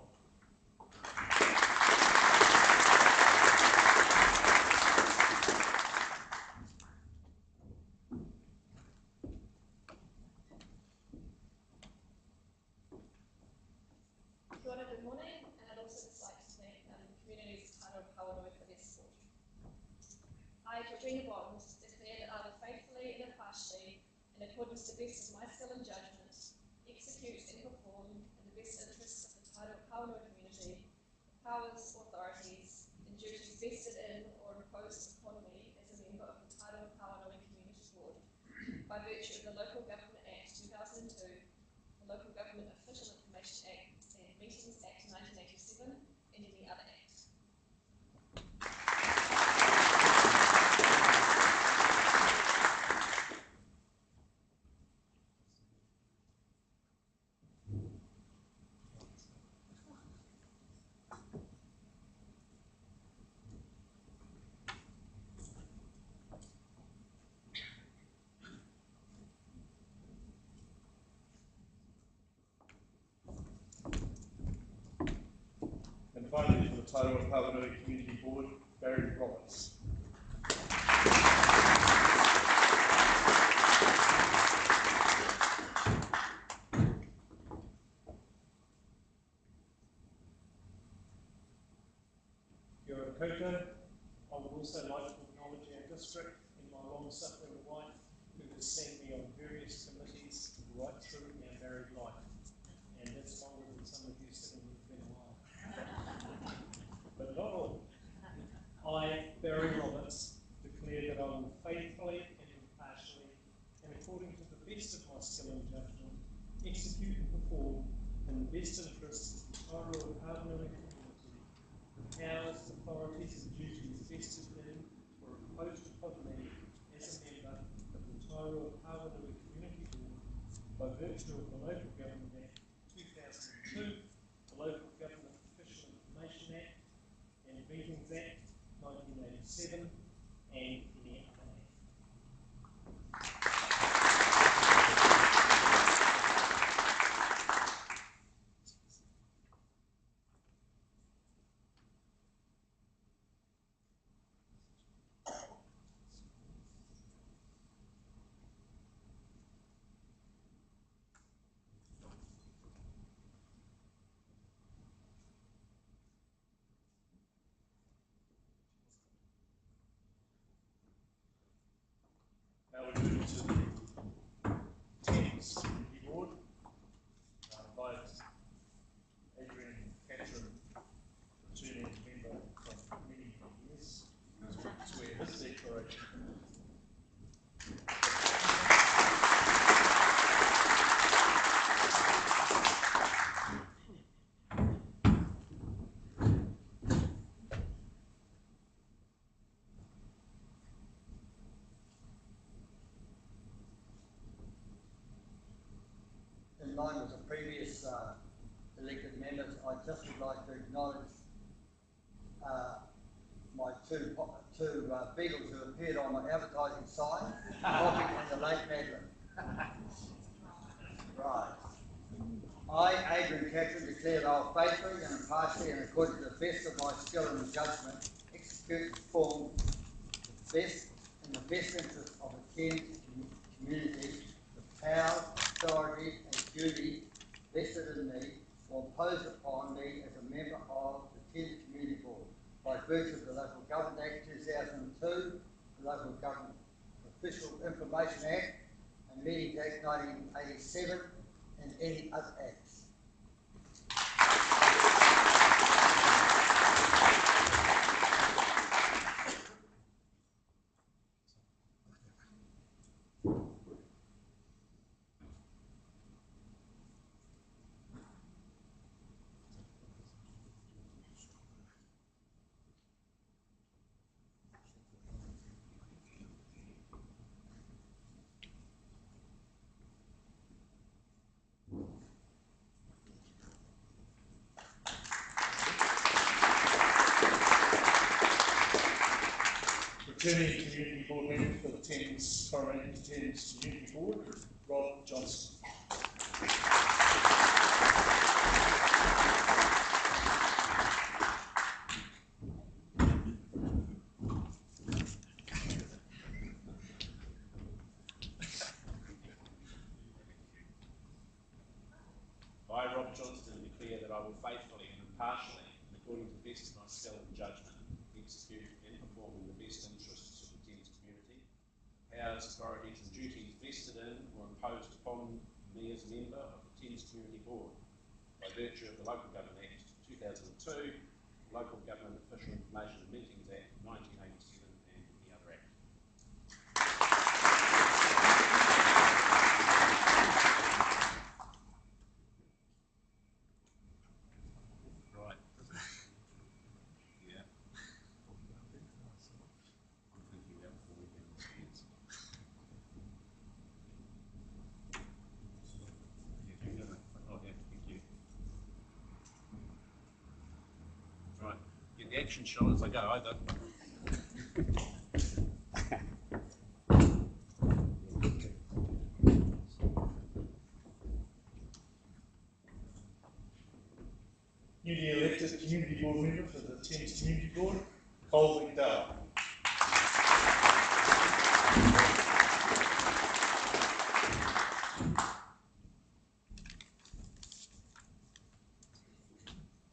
Good morning, and I'd also just like to thank the communities of Tairo Paranui for their support. I, Georgina Bond, declare that I will faithfully and impartially, in accordance to the best of my skill and judgment, execute and perform in the best interests of the Tairo Paranui community, powers, authorities, and duties vested in or imposed upon me as a member of the Tairo Paranui Community Board, by virtue of the Local Government Act 2002, the Local Government Official Information Act and Meetings Act 1987, and any other act. And finally, for the title of Paranui Community Board, Barry Roberts. Your Koto, I would also like to acknowledge our district and my long-suffering wife, who has seen me on various committees right through our married life. And that's longer than some of you best of my skill and judgment, execute and perform in the best interests of the Tairoa Hāwanoa community, the powers, authorities and duties vested in or imposed upon me as a member of the Tairoa Hāwanoa Community Board by virtue of the Local Government Act 2002, the Local Government Official Information Act and Meetings Act 1987, and any other act. Now we move to the Thames Community Board. I invite Adrian Catherine, returning member from many years, to swear his declaration. In line with the previous elected members, I just would like to acknowledge my two beagles who appeared on my advertising sign, Bobby and the late Madeline. Right. I, Adrian Catherine, declare that I will faithfully and impartially and according to the best of my skill and judgment execute and perform in the best interest of the Thames community, the powers, authority and duty vested in me or imposed upon me as a member of the Thames Community Board by virtue of the Local Government Act 2002, the Local Government Official Information Act and Meetings Act 1987 and any other acts. Returning Community Board member for the Thames, Coromandel Thames Community Board, Rob Johnson. I, Rob Johnston, declare that I will faithfully and impartially, and according to the best of my skill and judgment, execute and perform in the best interests of the Thames community, powers, authorities and duties vested in or imposed upon me as a member of the Thames Community Board by virtue of the Local Government Act 2002, the Local Government Official Information and Meetings Act 1987 and any other act. Right. Yeah. I'm thinking that before we get on the hands. Oh, yeah, thank you. Right. Get the action shot as I go, either. Newly elected Community Board member for the Thames Community Board, Cole McDowell.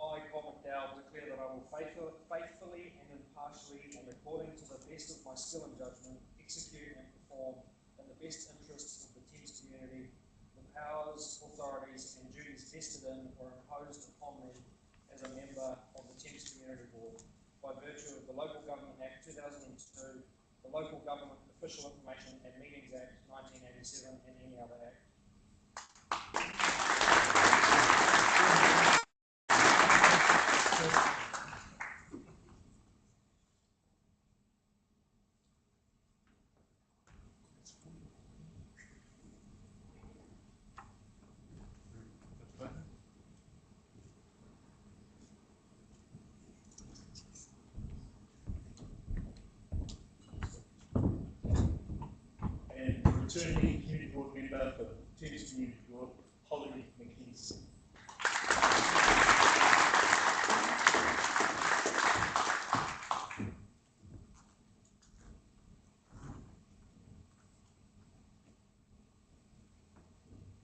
I, Coromandel, declare that I will faithfully and impartially and according to the best of my skill and judgment execute and perform in the best interests of the Thames community the powers, authorities and duties vested in or imposed upon me as a member of the Thames Community Board by virtue of the Local Government Act 2002, the Local Government Official Information and Meetings Act 1987 1987 and any other act. And returning Community Board member for Thames Community Board, Holly McKenzie.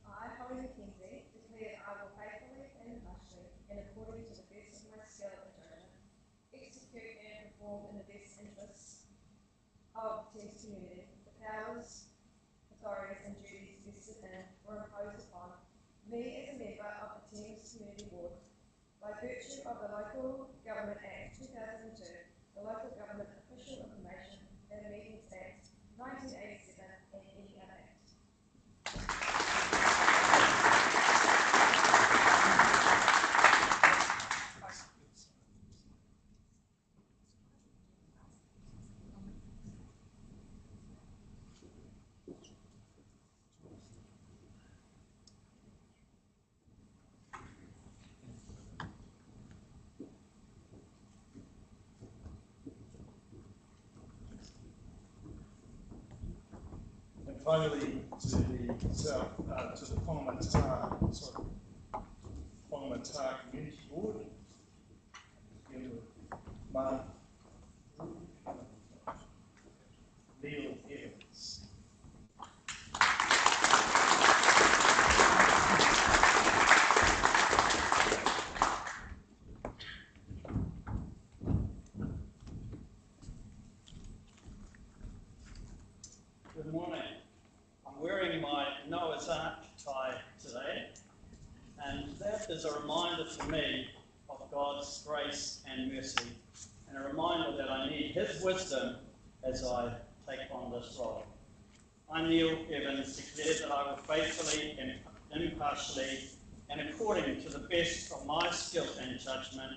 I, Holly McKenzie, declare that I will faithfully and impartially, and according to the best of my skill and judgment, execute and perform in the best interests of the Thames community the powers, authorities and duties vested in or imposed upon me as a member of the Thames Community Board by virtue of the Local Government Act 2002, the Local Government Official Information and Meetings Act 1987 and any other act. And finally, to the Whangamata Community Board, begin with Mark Neil Evans. Good morning. I'm wearing my Noah's Ark tie today, and that is a reminder to me of God's grace and mercy, and a reminder that I need His wisdom as I take on this role. I, Neil Evans, declare that I will faithfully and impartially, and according to the best of my skill and judgment,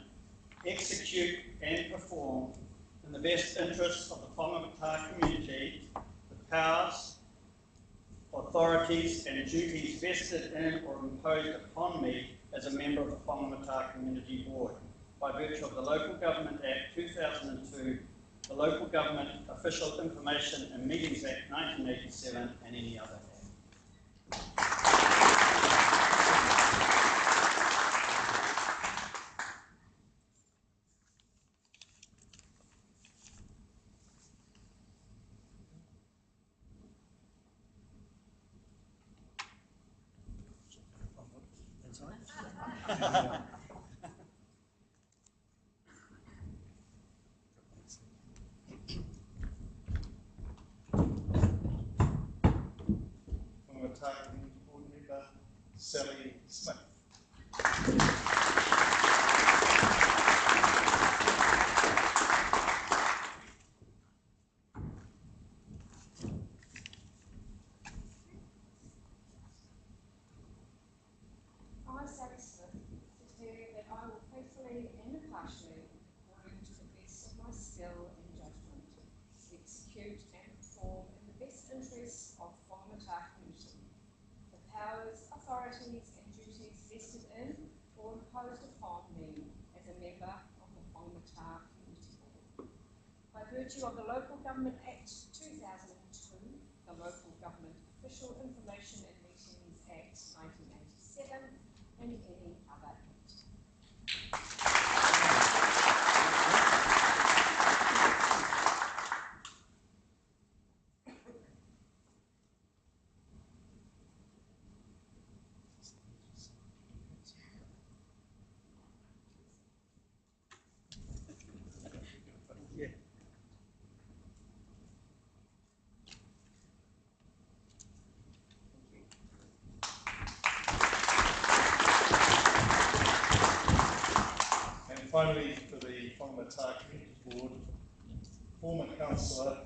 execute and perform in the best interests of the Whangamata community the powers, authorities and duties vested in or imposed upon me as a member of the Whangamata Community Board by virtue of the Local Government Act 2002, the Local Government Official Information and Meetings Act 1987 and any other act. Whangamata Community Board member, Sally Smith. I, Sally Smith, declare that I will faithfully and impartially, according to the best of my skill and judgment, execute and perform in the best interests of the Whangamata community the powers, authorities and duties vested in or imposed upon me as a member of the Whangamata Community Board by virtue of the Local Government Act 2002, the Local Government Official Information and Meetings Act 1987 and any other act. And finally, for the Whangamata Community Board, former councillor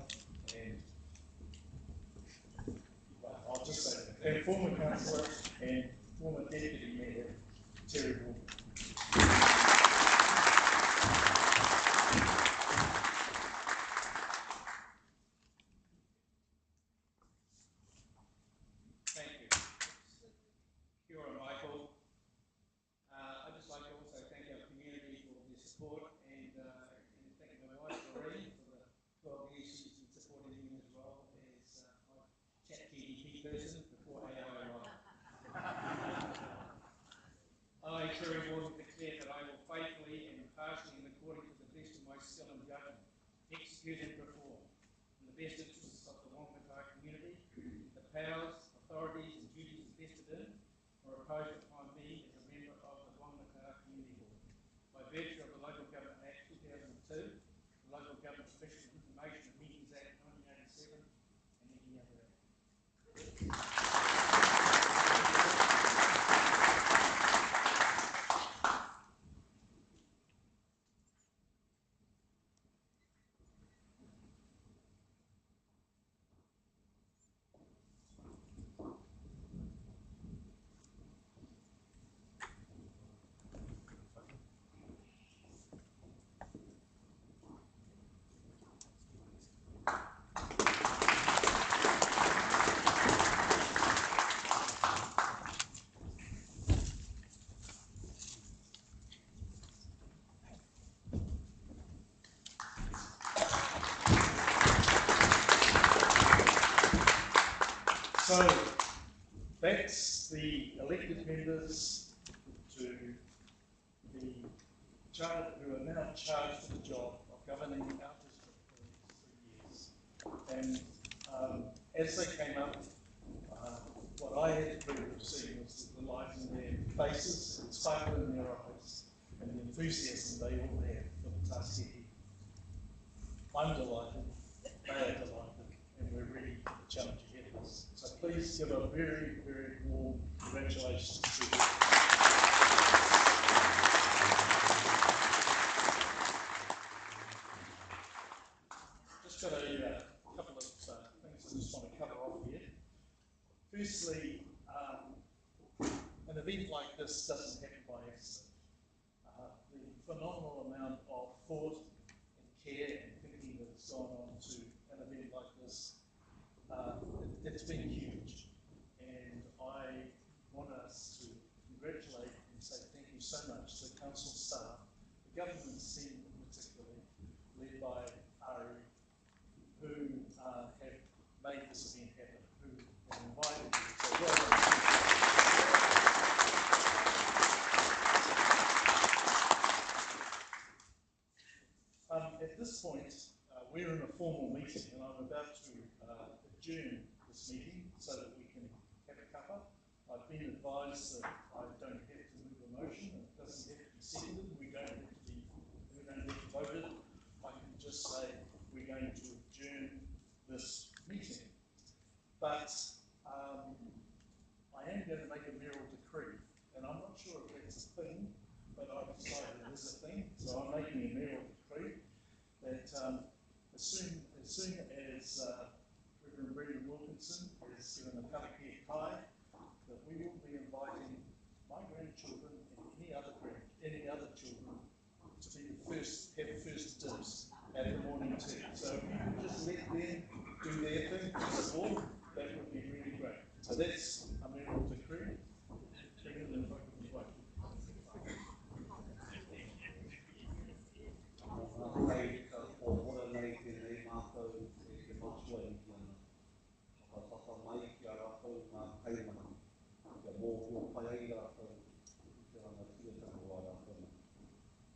and, well, I'll just say that. And former councillor and former deputy mayor, Terry Walker. Thank you. Kia ora, Michael. I'd just like to also thank our community for their support and thank my wife, Doreen, for the 12 years she's been supporting me as well as my chat GDP person before AI arrived. I, Terry Ward, declare that I will faithfully and impartially and according to the best of my skill and judgment execute and perform in the best interests of the Wongata community the powers, authorities and duties vested in or imposed upon me as a member of the Wongata Community Board by virtue of the Local Government Act 2002, the Local Government Special Information and Meetings Act 1987 and any other act. So that's the elected members to the who are now charged with the job of governing our district for the next 3 years. And as they came up, what I had the privilege of seeing was the light in their faces, the sparkle in their eyes, and the enthusiasm they all have for the task ahead. I'm delighted, they are delighted, and we're ready for the challenge ahead of us. So please give a very, very warm congratulations to them. Just got a couple of things I just want to cover off here. Firstly, an event like this doesn't happen by accident. The phenomenal amount of thought and care and thinking that has gone on to an event like this, it's been huge. And I want us to congratulate and say thank you so much to the council staff, the government team particularly, led by Ari, who have made this event happen, who have invited you. So well done. At this point, we're in a formal meeting, and I'm about to adjourn this meeting so that we can have a cuppa. I've been advised that I don't have to move a motion, it doesn't have to be seconded, we don't have to vote it. I can just say we're going to adjourn this meeting. But I am going to make a mayoral decree, and I'm not sure if that's a thing, but I've decided it is a thing, so I'm making a mayoral decree that as soon as Reverend Brendan Wilkinson has given a Karakia pie, that we will be inviting my grandchildren and any other children to be the first, have first dibs at the morning tea. So if you could just let them do their thing, support, that would be really great. So that's a mayoral decree.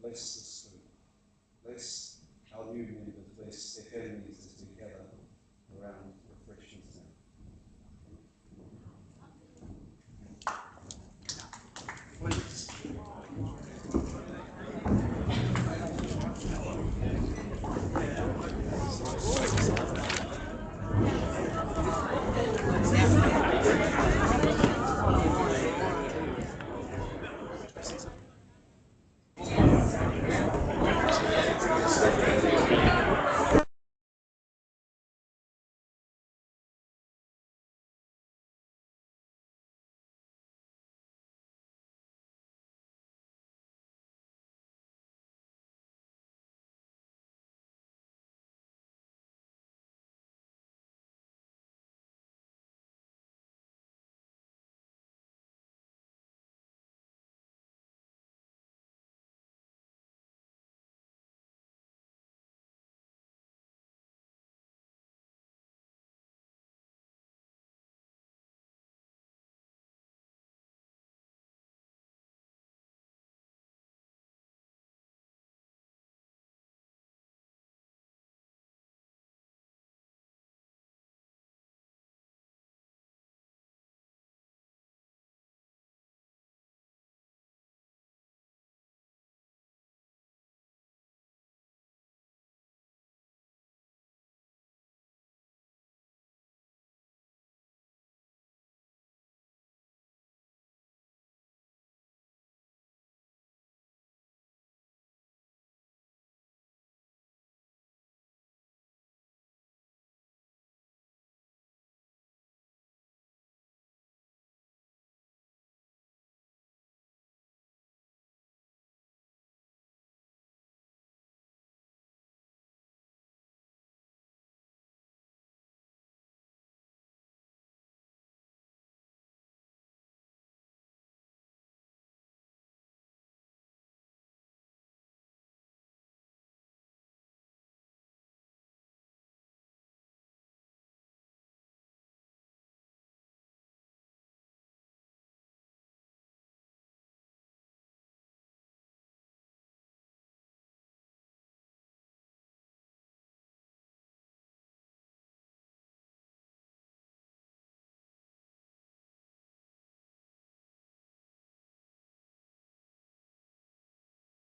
Bless the school. Bless our new members. Bless their families